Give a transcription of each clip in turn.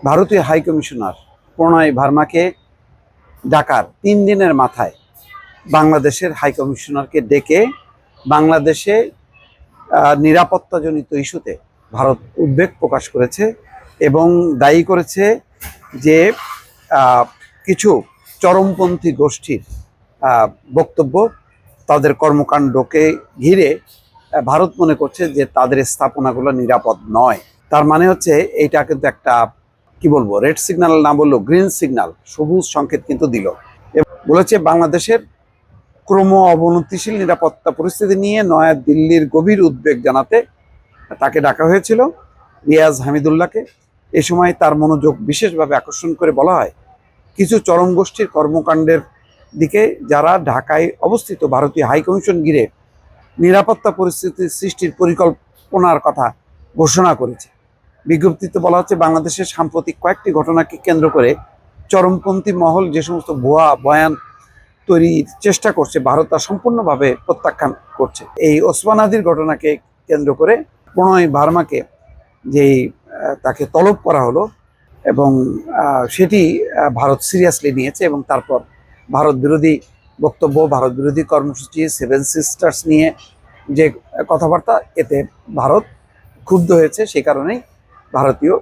ভারতীয় হাইকমিশনার প্রণয় ভার্মাকে ডাকার ৩ দিনের মাথায় বাংলাদেশের হাইকমিশনারকে ডেকে বাংলাদেশে নিরাপত্তাজনিত ইস্যুতে ভারত উদ্বেগ প্রকাশ করেছে এবং দায়ী করেছে যে কিছু চরমপন্থী গোষ্ঠীর বক্তব্য, তাদের কর্মকাণ্ডকে ঘিরে ভারত মনে করছে যে তাদের স্থাপনাগুলো নিরাপদ নয়। তার মানে হচ্ছে এইটা কিন্তু একটা কি বলবো, রেড সিগন্যাল না বললেও গ্রিন সিগন্যাল, সবুজ সংকেত কিন্তু দিল। বলেছে বাংলাদেশের ক্রম অবনতিশীল নিরাপত্তা পরিস্থিতি নিয়ে নয়া দিল্লির গভীর উদ্বেগ জানাতে তাকে ডাকা হয়েছিল, রিয়াজ হামিদুল্লাহকে। এ সময় তার মনোযোগ বিশেষভাবে আকর্ষণ করে বলা হয়, কিছু চরম গোষ্ঠীর কর্মকাণ্ডের দিকে যারা ঢাকায় অবস্থিত ভারতীয় হাইকমিশন ঘিরে নিরাপত্তা পরিস্থিতি সৃষ্টির পরিকল্পনার কথা ঘোষণা করেছে। বিজ্ঞপ্তিতে বলা হচ্ছে, বাংলাদেশের সাম্প্রতিক কয়েকটি ঘটনাকে কেন্দ্র করে চরমপন্থী মহল যে সমস্ত ভুয়া বয়ান তৈরির চেষ্টা করছে, ভারত তা সম্পূর্ণভাবে প্রত্যাখ্যান করছে। এই ওসমান হাদির ঘটনাকে কেন্দ্র করে প্রণয় ভার্মাকে যেই তাকে তলব করা হলো এবং সেটি ভারত সিরিয়াসলি নিয়েছে এবং তারপর ভারত বিরোধী বক্তব্য, ভারত বিরোধী কর্মসূচি, 7 সিস্টার্স নিয়ে যে কথাবার্তা, এতে ভারত ক্ষুব্ধ হয়েছে। সেই কারণেই ভারতীয়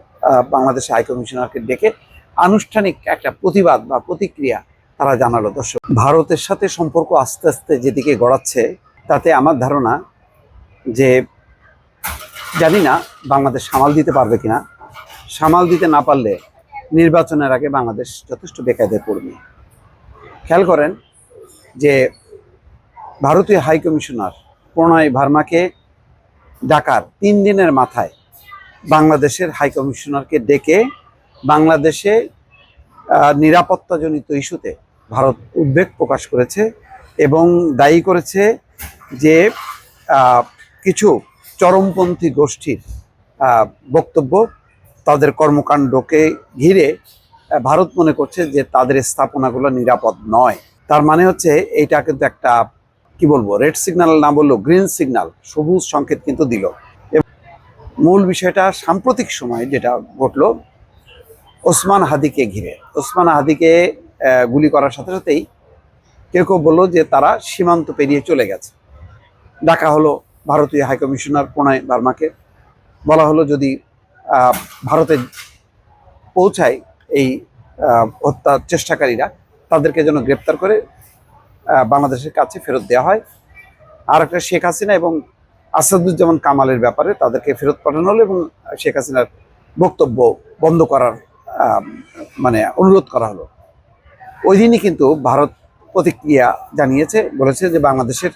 বাংলাদেশের হাইকমিশনারকে ডেকে আনুষ্ঠানিক একটা প্রতিবাদ বা প্রতিক্রিয়া তারা জানালো। দর্শক, ভারতের সাথে সম্পর্ক আস্তে আস্তে যেদিকে গড়াচ্ছে, তাতে আমার ধারণা যে জানি না বাংলাদেশ সামাল দিতে পারবে কিনা। সামাল দিতে না পারলে নির্বাচনের আগে বাংলাদেশ যথেষ্ট বেকায়দায় পড়বে। খেয়াল করেন যে ভারতীয় হাইকমিশনার প্রণয় ভার্মাকে ডাকার ৩ দিনের মাথায় বাংলাদেশের হাইকমিশনারকে ডেকে বাংলাদেশে নিরাপত্তাজনিত ইস্যুতে ভারত উদ্বেগ প্রকাশ করেছে এবং দায়ী করেছে যে কিছু চরমপন্থী গোষ্ঠীর বক্তব্য, তাদের কর্মকাণ্ডকে ঘিরে ভারত মনে করছে যে তাদের স্থাপনাগুলো নিরাপদ নয়। তার মানে হচ্ছে এইটা কিন্তু একটা কি বলবো, রেড সিগন্যাল না বললেও গ্রিন সিগন্যাল, সবুজ সংকেত কিন্তু দিল। মূল বিষয়টা সাম্প্রতিক সময়ে যেটা ঘটলো ওসমান হাদিকে ঘিরে। ওসমান হাদিকে গুলি করার সাথে সাথেই কেউ কেউ বললো যে তারা সীমান্ত পেরিয়ে চলে গেছে। ডাকা হলো ভারতীয় হাইকমিশনার প্রণয় ভার্মাকে, বলা হলো যদি ভারতে পৌঁছায় এই হত্যা চেষ্টাকারীরা, তাদেরকে যেন গ্রেপ্তার করে বাংলাদেশের কাছে ফেরত দেওয়া হয়। আর একটা শেখ হাসিনা এবং আসাদুজ্জামান কামালের ব্যাপারে তাদেরকে ফেরত পাঠানো হলো এবং শেখ হাসিনার বক্তব্য বন্ধ করার মানে অনুরোধ করা হলো। ওই দিনই কিন্তু ভারত প্রতিক্রিয়া জানিয়েছে, বলেছে যে বাংলাদেশের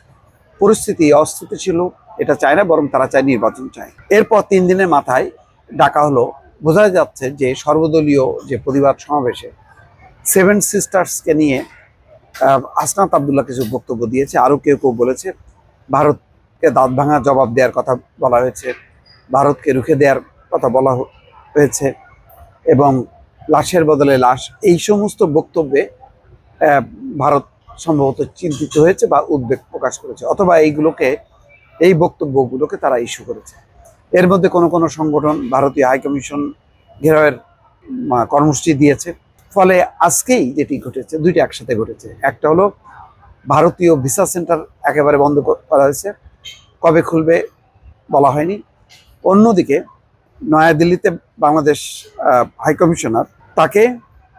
পরিস্থিতি অস্থিতিশীল, এটা চায় না, বরং তারা চায় নির্বাচন চায়। এরপর 3 দিনের মাথায় ডাকা হলো। বোঝা যাচ্ছে যে সর্বদলীয় যে প্রতিবাদ সমাবেশে 7 সিস্টার্সকে নিয়ে আসনাত আবদুল্লাহ কিছু বক্তব্য দিয়েছে। আরও কেউ কেউ বলেছে ভারতকে দাঁত ভাঙা জবাব দেওয়ার কথা বলা হয়েছে, ভারতকে রুখে দেওয়ার কথা বলা হয়েছে এবং লাশের বদলে লাশ, এই সমস্ত বক্তব্যে ভারত সম্ভবত চিন্তিত হয়েছে বা উদ্বেগ প্রকাশ করেছে, অথবা এই বক্তব্যগুলোকে তারা ইস্যু করেছে। এর মধ্যে কোনো কোনো সংগঠন ভারতীয় হাইকমিশন ঘেরাওয়ের কর্মসূচি দিয়েছে। ফলে আজকেই যেটি ঘটেছে, দুইটা একসাথে ঘটেছে। একটা হলো ভারতীয় ভিসা সেন্টার একেবারে বন্ধ করা হয়েছে, কবে খুলবে বলা হয়নি। অন্যদিকে নয়াদিল্লিতে বাংলাদেশ হাইকমিশনার তাকে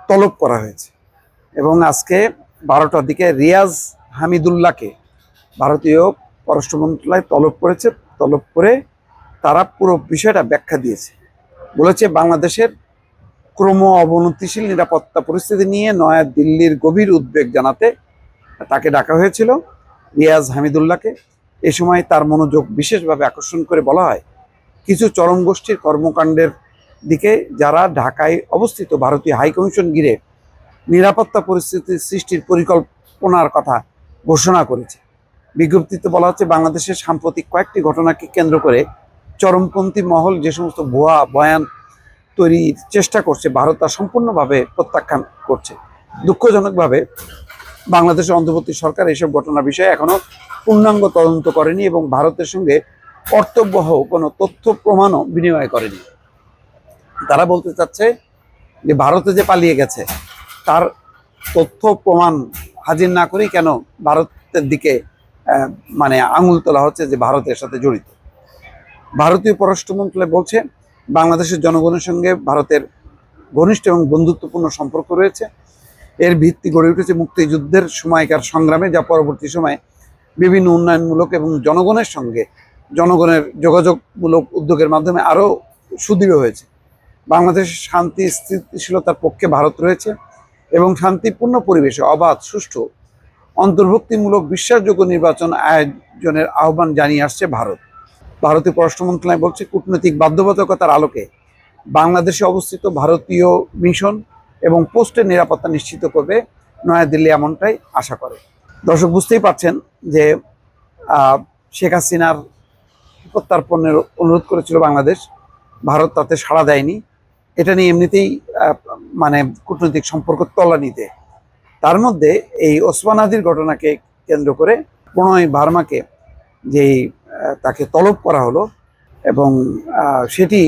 তলব করা হয়েছে এবং আজকে 12টার দিকে রিয়াজ হামিদুল্লাহকে ভারতীয় পররাষ্ট্র মন্ত্রণালয় তলব করেছে। তলব করে তারা পুরো বিষয়টা ব্যাখ্যা দিয়েছে। বলেছে বাংলাদেশের ক্রম অবনতিশীল নিরাপত্তা পরিস্থিতি নিয়ে নয়া দিল্লির গভীর উদ্বেগ জানাতে তাকে ডাকা হয়েছিল, রিয়াজ হামিদুল্লাহকে। এ সময় তার মনোযোগ বিশেষভাবে আকর্ষণ করে বলা হয়, কিছু চরম গোষ্ঠীর কর্মকাণ্ডের দিকে যারা ঢাকায় অবস্থিত ভারতীয় হাইকমিশন ঘিরে নিরাপত্তা পরিস্থিতি সৃষ্টির পরিকল্পনার কথা ঘোষণা করেছে। বিজ্ঞপ্তিতে বলা হচ্ছে, বাংলাদেশের সাম্প্রতিক কয়েকটি ঘটনাকে কেন্দ্র করে চরমপন্থী মহল যে সমস্ত ভুয়া বয়ান তৈরির চেষ্টা করছে, ভারত তা সম্পূর্ণভাবে প্রত্যাখ্যান করছে। দুঃখজনকভাবে বাংলাদেশের অন্তর্বর্তী সরকার এইসব ঘটনার বিষয়ে এখনো পূর্ণাঙ্গ তদন্ত করেনি এবং ভারতের সঙ্গে কর্তব্যহ কোনো তথ্য প্রমাণও বিনিময় করেনি। তারা বলতে চাচ্ছে যে ভারতে যে পালিয়ে গেছে তার তথ্য প্রমাণ হাজির না করেই কেন ভারতের দিকে মানে আঙুল তোলা হচ্ছে যে ভারতের সাথে জড়িত। ভারতীয় পররাষ্ট্র মন্ত্রণালয় বলছে বাংলাদেশের জনগণের সঙ্গে ভারতের ঘনিষ্ঠ এবং বন্ধুত্বপূর্ণ সম্পর্ক রয়েছে। এর ভিত্তি গড়ে উঠেছে মুক্তিযুদ্ধের সময়কার সংগ্রামে, যা পরবর্তী সময়ে বিভিন্ন উন্নয়নমূলক এবং জনগণের সঙ্গে জনগণের যোগাযোগমূলক উদ্যোগের মাধ্যমে আরও সুদৃঢ় হয়েছে। বাংলাদেশের শান্তি স্থিতিশীলতার পক্ষে ভারত রয়েছে এবং শান্তিপূর্ণ পরিবেশে অবাধ, সুষ্ঠু, অন্তর্ভুক্তিমূলক, বিশ্বাসযোগ্য নির্বাচন আয়োজনের আহ্বান জানিয়ে আসছে ভারত। ভারতীয় পররাষ্ট্র মন্ত্রণালয় বলছে কূটনৈতিক বাধ্যবাধকতার আলোকে বাংলাদেশে অবস্থিত ভারতীয় মিশন এবং পোস্টের নিরাপত্তা নিশ্চিত করবে নয়াদিল্লি, এমনটাই আশা করে। দর্শক, বুঝতেই পারছেন যে শেখ হাসিনার প্রত্যার্পণের অনুরোধ করেছিল বাংলাদেশ, ভারত তাতে সাড়া দেয়নি। এটা নিয়ে এমনিতেই মানে কূটনৈতিক সম্পর্ক তলানিতে। তার মধ্যে এই ওসমান হাদির ঘটনাকে কেন্দ্র করে প্রণয় ভার্মাকে যেই তাকে তলব করা হলো এবং সেটি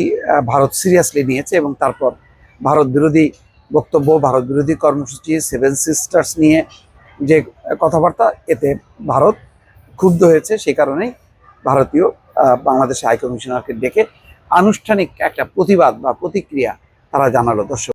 ভারত সিরিয়াসলি নিয়েছে এবং তারপর ভারত বিরোধী বক্তব্য, ভারত বিরোধী কর্মসূচি, সেভেন সিস্টার্স নিয়ে যে কথাবার্তা, এতে ভারত ক্ষুব্ধ হয়েছে। সেই কারণেই ভারতীয় বাংলাদেশ হাই কমিশনারকে ডেকে আনুষ্ঠানিক একটা প্রতিবাদ বা প্রতিক্রিয়া তারা জানালো। দর্শক।